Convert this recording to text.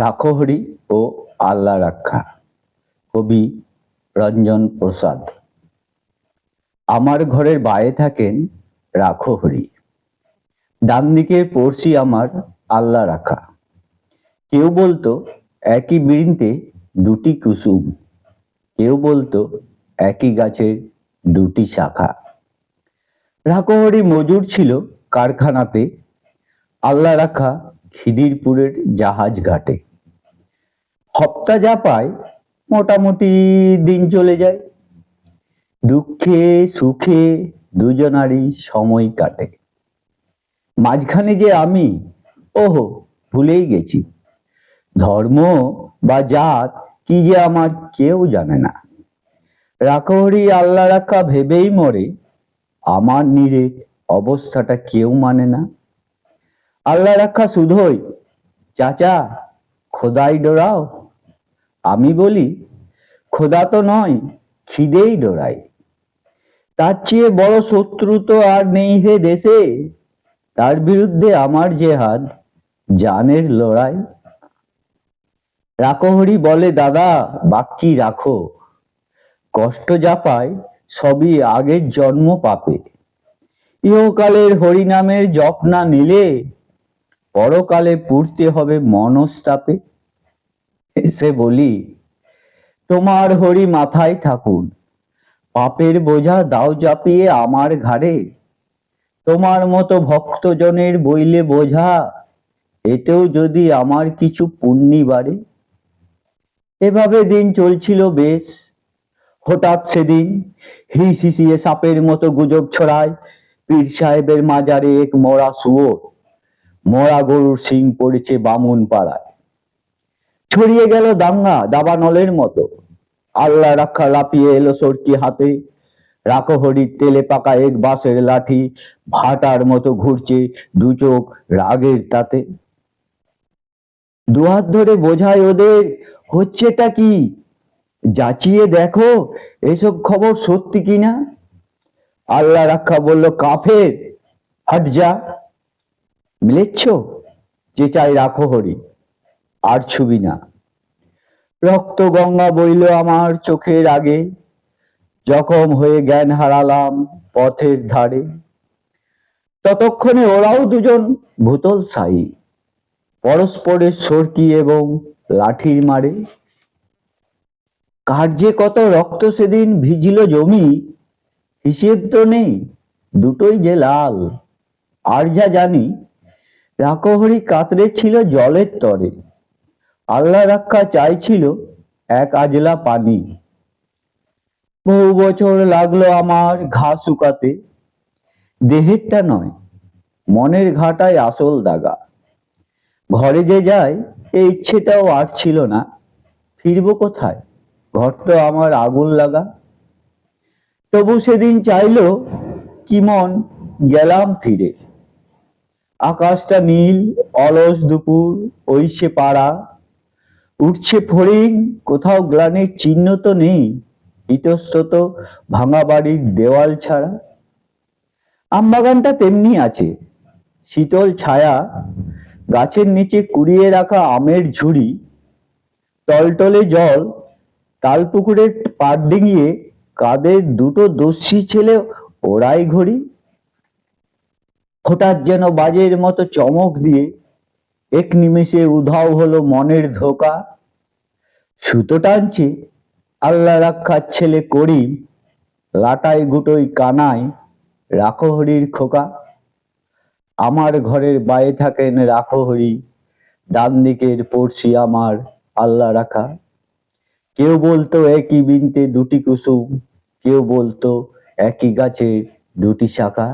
রাখহরি ও আল্লাহ রাখা। কবি রঞ্জন প্রসাদ। আমার ঘরের বাইরে থাকেন রাখহরি, ডান দিকে পড়শি আমার আল্লাহ রাখা। কেউ বলতো একই বৃন্তে দুটি কুসুম, কেউ বলতো একই গাছের দুটি শাখা। রাখহরি মজুর ছিল কারখানাতে, আল্লাহ রাখা খিদিরপুরের জাহাজ ঘাটে। হপ্তা যা পায় মোটামুটি দিন চলে যায়, দুঃখে সুখে দুজনারই সময় কাটে। মাঝখানে যে আমি, ওহো ভুলেই গেছি, ধর্ম বা জাত কি যে আমার কেউ জানে না। রাখহরি আল্লাহ রাখা ভেবেই মরে, আমার নিরে অবস্থাটা কেউ মানে না। আল্লাহ রাখা শুধুই চাচা খোদাই ডোরাও, আমি বলি খোদা তো নয়, খিদেই ডোরাই। তার চেয়ে বড় শত্রু তো আর নেই হে দেশে, তার বিরুদ্ধে আমার জেহাদ জানের লড়াই। রাখহরি বলে দাদা বাক্যি রাখো, কষ্ট যা পায় সবই আগের জন্ম পাপে। ইহকালের হরিনামের জপ না নিলে পরকালে পুড়তে হবে মনস্তাপে। এসে বলি তোমার হরি মাথায় থাকুন, পাপের বোঝা দাও চাপিয়ে আমার ঘাড়ে। তোমার মতো ভক্তজনের বইলে বোঝা, এতেও যদি আমার কিছু পুণ্যি বাড়ে। এভাবে দিন চলছিল বেশ, হঠাৎ সেদিন হিস হিসিয়ে সাপের মতো গুজব ছড়ায় পীর সাহেবের মাজারে এক মরা শুয়োর, মরা গরুর শিং পড়েছে বামুন পাড়ায়। ছড়িয়ে গেল দাঙ্গা দাবানলের মতো, আল্লাহ রাখা লাপিয়ে এলো সরকি হাতে। রাখহরির তেলে পাকা এক বাঁশের লাঠি ভাটার মতো ঘুরছে দু চোখ রাগের তাতে। দুহাত ধরে বোঝায় ওদের হচ্ছেটা কি, যাচিয়ে দেখো এসব খবর সত্যি কিনা। আল্লাহ রাখা বলল কাফের, হাট যা। মিলেচ্ছ, চেঁচাই রাখহরি, আর ছুবি না। রক্ত গঙ্গা বইল আমার চোখের আগে, জখম হয়ে জ্ঞান হারালাম পথের ধারে। ততক্ষণে ওরাও দুজন ভূতল সাই, পরস্পরের সরকি এবং লাঠির মারে। কার যে কত রক্ত সেদিন ভিজিল জমি, হিসেব তো নেই, দুটোই যে লাল। আর যা জানি রাখহরি কাতরে ছিল জলের তরে, আল্লাহ রাখা চাইছিল এক আজলা পানি। বহু বছর লাগলো আমার ঘা শুকাতে, দেহেরটা নয় মনের ঘাটায় আসল দাগা। ঘরে যে যায় এই ইচ্ছেটাও আর ছিল না, ফিরবো কোথায়, ঘর তো আমার আগুন লাগা। তবু সেদিন চাইলো কি মন গেলাম ফিরে। আকাশটা নীল, অলস দুপুর, ওই সে পাড়া, উঠছে ফড়িং, কোথাও গ্লানির চিহ্ন তো নেই, ইতস্তত ভাঙা বাড়ির দেওয়াল ছাড়া। আমবাগানটা তেমনি আছে, শীতল ছায়া, গাছের নিচে কুড়িয়ে রাখা আমের ঝুড়ি, টলটলে জল, তালপুকুরের পাড় ডিঙিয়ে কাদের দুটো দস্যি ছেলে ওরাই ঘড়ি। হঠাৎ যেন বাজের মতো চমক দিয়ে এক নিমেষে উধাও হলো মনের ধোকা। সুতো টানছে আল্লাহ রাখার ছেলে করিম, লাটাই গুটোই কানায় রাখহরির খোকা। আমার ঘরের বাইরে থাকেন রাখহরি, ডান দিকের পড়শি আমার আল্লাহ রাখা। কেউ বলতো একই বৃন্তে দুটি কুসুম, কেউ বলতো একই গাছের দুটি শাখা।